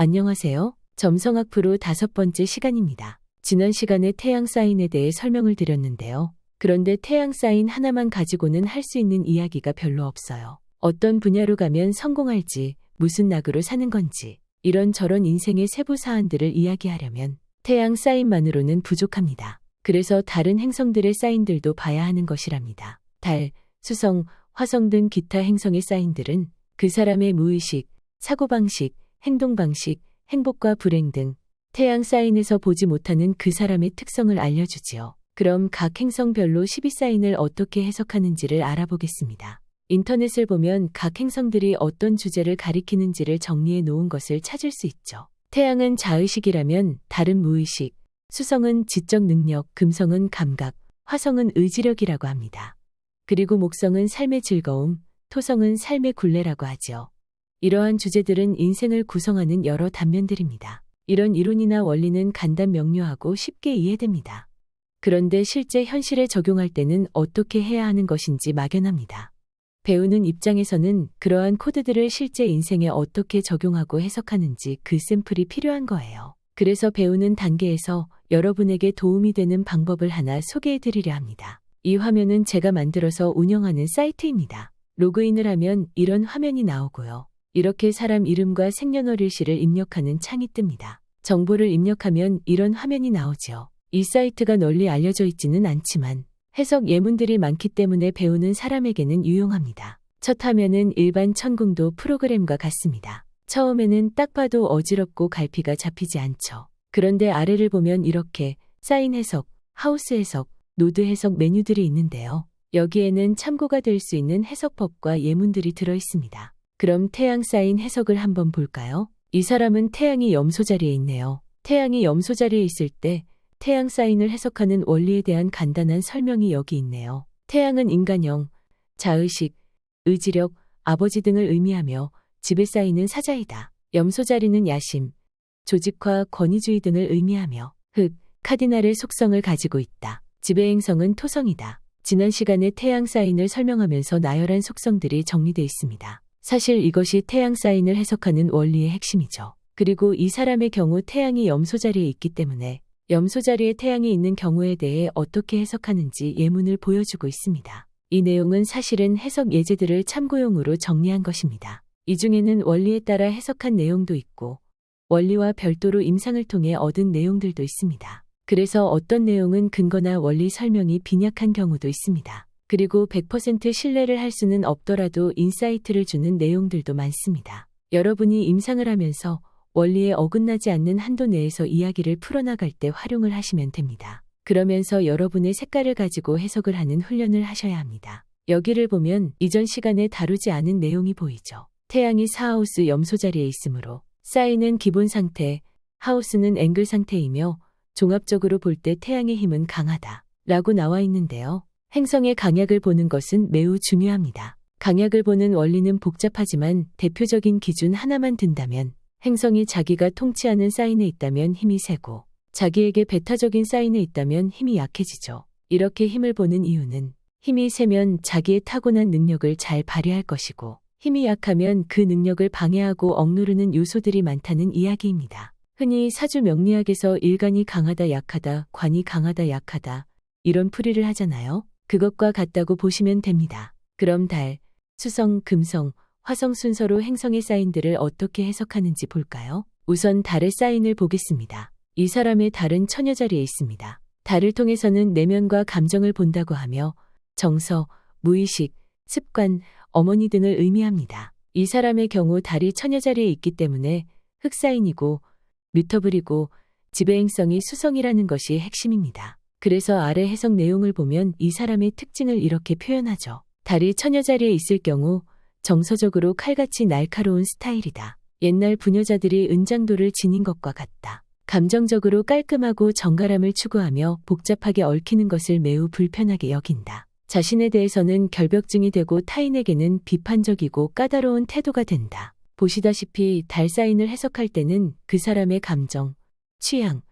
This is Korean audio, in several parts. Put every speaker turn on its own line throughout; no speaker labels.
안녕하세요. 점성학 프로 5번째 시간입니다. 지난 시간에 태양 사인에 대해 설명을 드렸는데요. 그런데 태양 사인 하나만 가지고는 할 수 있는 이야기가 별로 없어요. 어떤 분야로 가면 성공할지, 무슨 낙으로 사는 건지, 이런저런 인생의 세부 사안들을 이야기하려면 태양 사인만으로는 부족합니다. 그래서 다른 행성들의 사인들도 봐야 하는 것이랍니다. 달, 수성, 화성 등 기타 행성의 사인들은 그 사람의 무의식, 사고방식, 행동방식, 행복과 불행 등 태양 사인에서 보지 못하는 그 사람의 특성을 알려주지요. 그럼 각 행성별로 12사인을 어떻게 해석하는지를 알아보겠습니다. 인터넷을 보면 각 행성들이 어떤 주제를 가리키는지를 정리해 놓은 것을 찾을 수 있죠. 태양은 자의식이라면 달은 무의식, 수성은 지적 능력, 금성은 감각, 화성은 의지력이라고 합니다. 그리고 목성은 삶의 즐거움, 토성은 삶의 굴레라고 하지요. 이러한 주제들은 인생을 구성하는 여러 단면들입니다. 이런 이론이나 원리는 간단 명료하고 쉽게 이해됩니다. 그런데 실제 현실에 적용할 때는 어떻게 해야 하는 것인지 막연합니다. 배우는 입장에서는 그러한 코드들을 실제 인생에 어떻게 적용하고 해석하는지 그 샘플이 필요한 거예요. 그래서 배우는 단계에서 여러분에게 도움이 되는 방법을 하나 소개해 드리려 합니다. 이 화면은 제가 만들어서 운영하는 사이트입니다. 로그인을 하면 이런 화면이 나오고요. 이렇게 사람 이름과 생년월일시를 입력하는 창이 뜹니다. 정보를 입력하면 이런 화면이 나오죠. 이 사이트가 널리 알려져 있지는 않지만 해석 예문들이 많기 때문에 배우는 사람에게는 유용합니다. 첫 화면은 일반 천궁도 프로그램과 같습니다. 처음에는 딱 봐도 어지럽고 갈피가 잡히지 않죠. 그런데 아래를 보면 이렇게 사인 해석, 하우스 해석, 노드 해석 메뉴들이 있는데요. 여기에는 참고가 될 수 있는 해석법과 예문들이 들어 있습니다. 그럼 태양 사인 해석을 한번 볼까요? 이 사람은 태양이 염소 자리에 있네요. 태양이 염소 자리에 있을 때 태양 사인을 해석하는 원리에 대한 간단한 설명이 여기 있네요. 태양은 인간형, 자의식, 의지력, 아버지 등을 의미하며 지배 사인은 사자이다. 염소 자리는 야심, 조직화, 권위주의 등을 의미하며 흑, 카디날의 속성을 가지고 있다. 지배 행성은 토성이다. 지난 시간에 태양 사인을 설명하면서 나열한 속성들이 정리되어 있습니다. 사실 이것이 태양 사인을 해석하는 원리의 핵심이죠. 그리고 이 사람의 경우 태양이 염소 자리에 있기 때문에 염소 자리에 태양이 있는 경우에 대해 어떻게 해석하는지 예문을 보여주고 있습니다. 이 내용은 사실은 해석 예제들을 참고용으로 정리한 것입니다. 이 중에는 원리에 따라 해석한 내용도 있고 원리와 별도로 임상을 통해 얻은 내용들도 있습니다. 그래서 어떤 내용은 근거나 원리 설명이 빈약한 경우도 있습니다. 그리고 100% 신뢰를 할 수는 없더라도 인사이트를 주는 내용들도 많습니다. 여러분이 임상을 하면서 원리에 어긋나지 않는 한도 내에서 이야기를 풀어나갈 때 활용을 하시면 됩니다. 그러면서 여러분의 색깔을 가지고 해석을 하는 훈련을 하셔야 합니다. 여기를 보면 이전 시간에 다루지 않은 내용이 보이죠. 태양이 4하우스 염소 자리에 있으므로 사인은 기본 상태, 하우스는 앵글 상태이며 종합적으로 볼 때 태양의 힘은 강하다 라고 나와 있는데요. 행성의 강약을 보는 것은 매우 중요합니다. 강약을 보는 원리는 복잡하지만 대표적인 기준 하나만 든다면 행성이 자기가 통치하는 사인에 있다면 힘이 세고 자기에게 배타적인 사인에 있다면 힘이 약해지죠. 이렇게 힘을 보는 이유는 힘이 세면 자기의 타고난 능력을 잘 발휘할 것이고 힘이 약하면 그 능력을 방해하고 억누르는 요소들이 많다는 이야기입니다. 흔히 사주 명리학에서 일간이 강하다 약하다, 관이 강하다 약하다 이런 풀이를 하잖아요. 그것과 같다고 보시면 됩니다. 그럼 달, 수성, 금성, 화성 순서로 행성의 사인들을 어떻게 해석하는지 볼까요? 우선 달의 사인을 보겠습니다. 이 사람의 달은 처녀 자리에 있습니다. 달을 통해서는 내면과 감정을 본다고 하며 정서, 무의식, 습관, 어머니 등을 의미합니다. 이 사람의 경우 달이 처녀 자리에 있기 때문에 흑사인이고 뮤터블이고 지배행성이 수성이라는 것이 핵심입니다. 그래서 아래 해석 내용을 보면 이 사람의 특징을 이렇게 표현하죠. 달이 처녀 자리에 있을 경우 정서적으로 칼같이 날카로운 스타일이다. 옛날 부녀자들이 은장도를 지닌 것과 같다. 감정적으로 깔끔하고 정갈함을 추구하며 복잡하게 얽히는 것을 매우 불편하게 여긴다. 자신에 대해서는 결벽증이 되고 타인에게는 비판적이고 까다로운 태도가 된다. 보시다시피 달 사인을 해석할 때는 그 사람의 감정, 취향,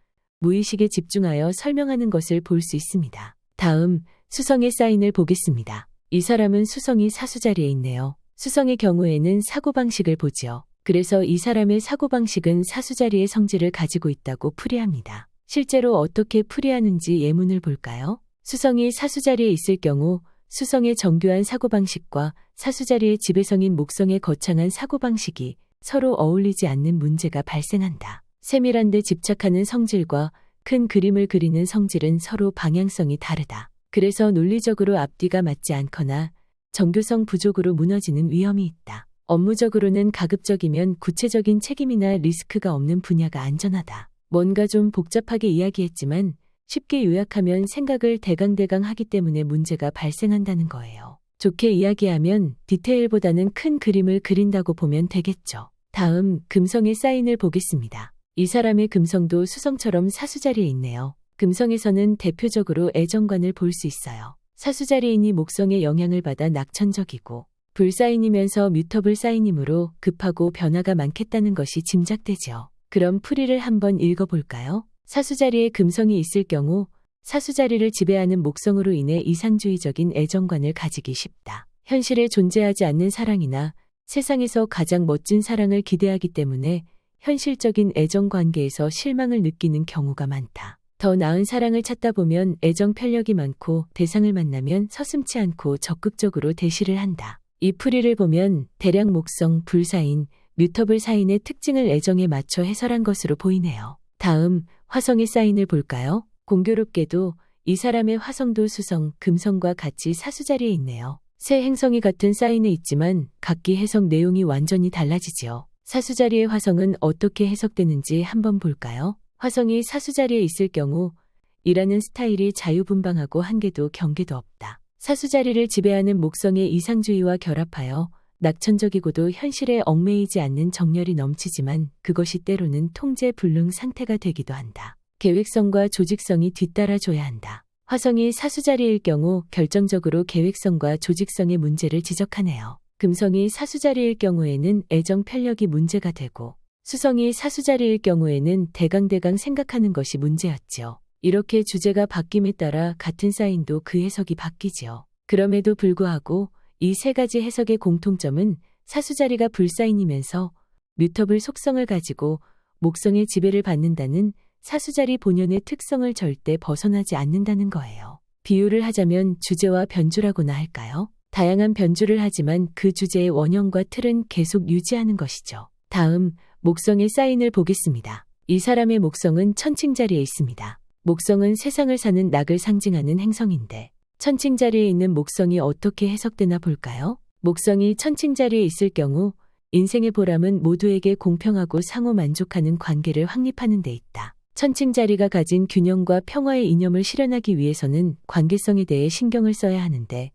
무의식에 집중하여 설명하는 것을 볼 수 있습니다. 다음, 수성의 사인을 보겠습니다. 이 사람은 수성이 사수 자리에 있네요. 수성의 경우에는 사고방식을 보지요. 그래서 이 사람의 사고방식은 사수자리의 성질을 가지고 있다고 풀이합니다. 실제로 어떻게 풀이하는지 예문을 볼까요? 수성이 사수자리에 있을 경우 수성의 정교한 사고방식과 사수자리의 지배성인 목성의 거창한 사고방식이 서로 어울리지 않는 문제가 발생한다. 세밀한 데 집착하는 성질과 큰 그림을 그리는 성질은 서로 방향성이 다르다. 그래서 논리적으로 앞뒤가 맞지 않거나 정교성 부족으로 무너지는 위험이 있다. 업무적으로는 가급적이면 구체적인 책임이나 리스크가 없는 분야가 안전하다. 뭔가 좀 복잡하게 이야기했지만 쉽게 요약하면 생각을 대강대강 하기 때문에 문제가 발생한다는 거예요. 좋게 이야기하면 디테일보다는 큰 그림을 그린다고 보면 되겠죠. 다음 금성의 사인을 보겠습니다. 이 사람의 금성도 수성처럼 사수자리에 있네요. 금성에서는 대표적으로 애정관을 볼 수 있어요. 사수자리이니 목성의 영향을 받아 낙천적이고 불사인이면서 뮤터블 사인이므로 급하고 변화가 많겠다는 것이 짐작되죠. 그럼 풀이를 한번 읽어볼까요? 사수자리에 금성이 있을 경우 사수자리를 지배하는 목성으로 인해 이상주의적인 애정관을 가지기 쉽다. 현실에 존재하지 않는 사랑이나 세상에서 가장 멋진 사랑을 기대하기 때문에 현실적인 애정관계에서 실망을 느끼는 경우가 많다. 더 나은 사랑을 찾다 보면 애정 편력이 많고 대상을 만나면 서슴지 않고 적극적으로 대시를 한다. 이 풀이를 보면 대략 목성, 불사인, 뮤터블 사인의 특징을 애정에 맞춰 해설한 것으로 보이네요. 다음 화성의 사인을 볼까요? 공교롭게도 이 사람의 화성도 수성, 금성과 같이 사수자리에 있네요. 세 행성이 같은 사인에 있지만 각기 해석 내용이 완전히 달라지지요. 사수자리의 화성은 어떻게 해석되는지 한번 볼까요? 화성이 사수자리에 있을 경우 일하는 스타일이 자유분방하고 한계도 경계도 없다. 사수자리를 지배하는 목성의 이상주의와 결합하여 낙천적이고도 현실에 얽매이지 않는 정열이 넘치지만 그것이 때로는 통제불능 상태가 되기도 한다. 계획성과 조직성이 뒤따라줘야 한다. 화성이 사수자리일 경우 결정적으로 계획성과 조직성의 문제를 지적하네요. 금성이 사수자리일 경우에는 애정 편력이 문제가 되고 수성이 사수자리일 경우에는 대강대강 생각하는 것이 문제였지요. 이렇게 주제가 바뀜에 따라 같은 사인도 그 해석이 바뀌지요. 그럼에도 불구하고 이 세 가지 해석의 공통점은 사수자리가 불사인이면서 뮤터블 속성을 가지고 목성의 지배를 받는다는 사수자리 본연의 특성을 절대 벗어나지 않는다는 거예요. 비유를 하자면 주제와 변주라고나 할까요? 다양한 변주를 하지만 그 주제의 원형과 틀은 계속 유지하는 것이죠. 다음 목성의 사인을 보겠습니다. 이 사람의 목성은 천칭자리에 있습니다. 목성은 세상을 사는 낙을 상징하는 행성인데 천칭자리에 있는 목성이 어떻게 해석되나 볼까요? 목성이 천칭자리에 있을 경우 인생의 보람은 모두에게 공평하고 상호 만족하는 관계를 확립하는 데 있다. 천칭자리가 가진 균형과 평화의 이념을 실현하기 위해서는 관계성에 대해 신경을 써야 하는데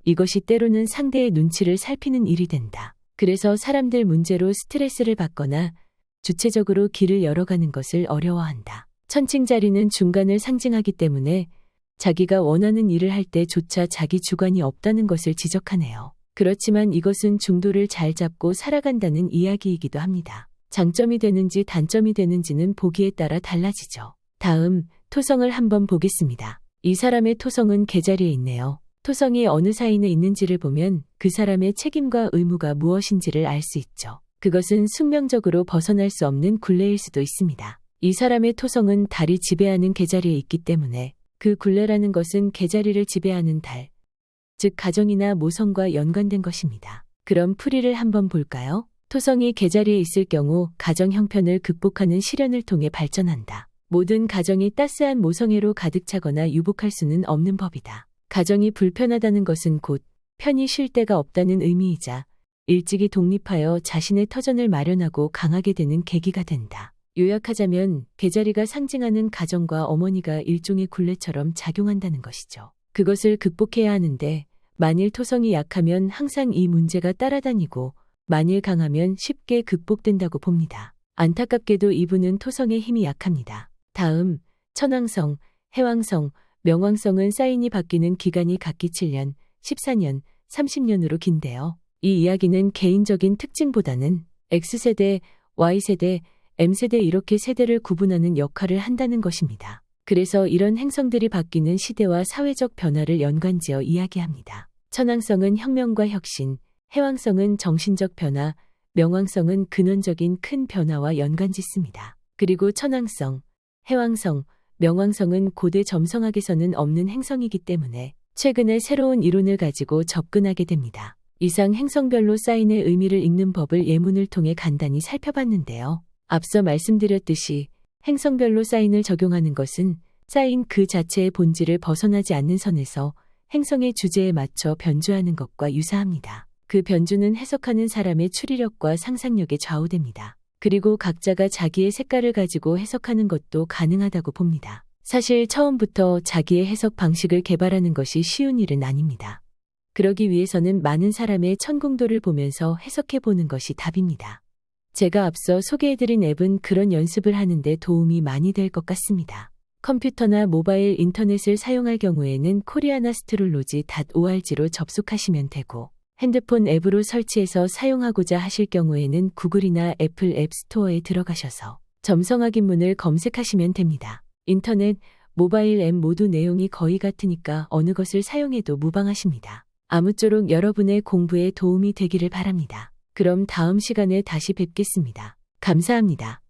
이것이 때로는 상대의 눈치를 살피는 일이 된다. 그래서 사람들 문제로 스트레스를 받거나 주체적으로 길을 열어가는 것을 어려워한다. 천칭자리는 중간을 상징하기 때문에 자기가 원하는 일을 할 때조차 자기 주관이 없다는 것을 지적하네요. 그렇지만 이것은 중도를 잘 잡고 살아간다는 이야기이기도 합니다. 장점이 되는지 단점이 되는지는 보기에 따라 달라지죠. 다음 토성을 한번 보겠습니다. 이 사람의 토성은 계자리에 있네요. 토성이 어느 사인에 있는지를 보면 그 사람의 책임과 의무가 무엇인지를 알 수 있죠. 그것은 숙명적으로 벗어날 수 없는 굴레일 수도 있습니다. 이 사람의 토성은 달이 지배하는 계자리에 있기 때문에 그 굴레라는 것은 계자리를 지배하는 달, 즉 가정이나 모성과 연관된 것입니다. 그럼 풀이를 한번 볼까요? 토성이 계자리에 있을 경우 가정 형편을 극복하는 실현을 통해 발전한다. 모든 가정이 따스한 모성애로 가득 차거나 유복할 수는 없는 법이다. 가정이 불편하다는 것은 곧 편히 쉴 데가 없다는 의미이자 일찍이 독립하여 자신의 터전을 마련하고 강하게 되는 계기가 된다. 요약하자면 계자리가 상징하는 가정과 어머니가 일종의 굴레처럼 작용한다는 것이죠. 그것을 극복해야 하는데 만일 토성이 약하면 항상 이 문제가 따라다니고 만일 강하면 쉽게 극복된다고 봅니다. 안타깝게도 이분은 토성의 힘이 약합니다. 다음 천왕성, 해왕성, 명왕성은 사인이 바뀌는 기간이 각기 7년, 14년, 30년으로 긴데요. 이 이야기는 개인적인 특징보다는 X세대, Y세대, M세대 이렇게 세대를 구분하는 역할을 한다는 것입니다. 그래서 이런 행성들이 바뀌는 시대와 사회적 변화를 연관지어 이야기합니다. 천왕성은 혁명과 혁신, 해왕성은 정신적 변화, 명왕성은 근원적인 큰 변화와 연관짓습니다. 그리고 천왕성, 해왕성, 명왕성은 고대 점성학에서는 없는 행성이기 때문에 최근에 새로운 이론을 가지고 접근하게 됩니다. 이상 행성별로 사인의 의미를 읽는 법을 예문을 통해 간단히 살펴봤는데요. 앞서 말씀드렸듯이 행성별로 사인을 적용하는 것은 사인 그 자체의 본질을 벗어나지 않는 선에서 행성의 주제에 맞춰 변주하는 것과 유사합니다. 그 변주는 해석하는 사람의 추리력과 상상력에 좌우됩니다. 그리고 각자가 자기의 색깔을 가지고 해석하는 것도 가능하다고 봅니다. 사실 처음부터 자기의 해석 방식을 개발하는 것이 쉬운 일은 아닙니다. 그러기 위해서는 많은 사람의 천공도를 보면서 해석해보는 것이 답입니다. 제가 앞서 소개해드린 앱은 그런 연습을 하는데 도움이 많이 될 것 같습니다. 컴퓨터나 모바일 인터넷을 사용할 경우에는 koreanastrology.org로 접속하시면 되고, 핸드폰 앱으로 설치해서 사용하고자 하실 경우에는 구글이나 애플 앱 스토어에 들어가셔서 점성학 입문을 검색하시면 됩니다. 인터넷, 모바일 앱 모두 내용이 거의 같으니까 어느 것을 사용해도 무방하십니다. 아무쪼록 여러분의 공부에 도움이 되기를 바랍니다. 그럼 다음 시간에 다시 뵙겠습니다. 감사합니다.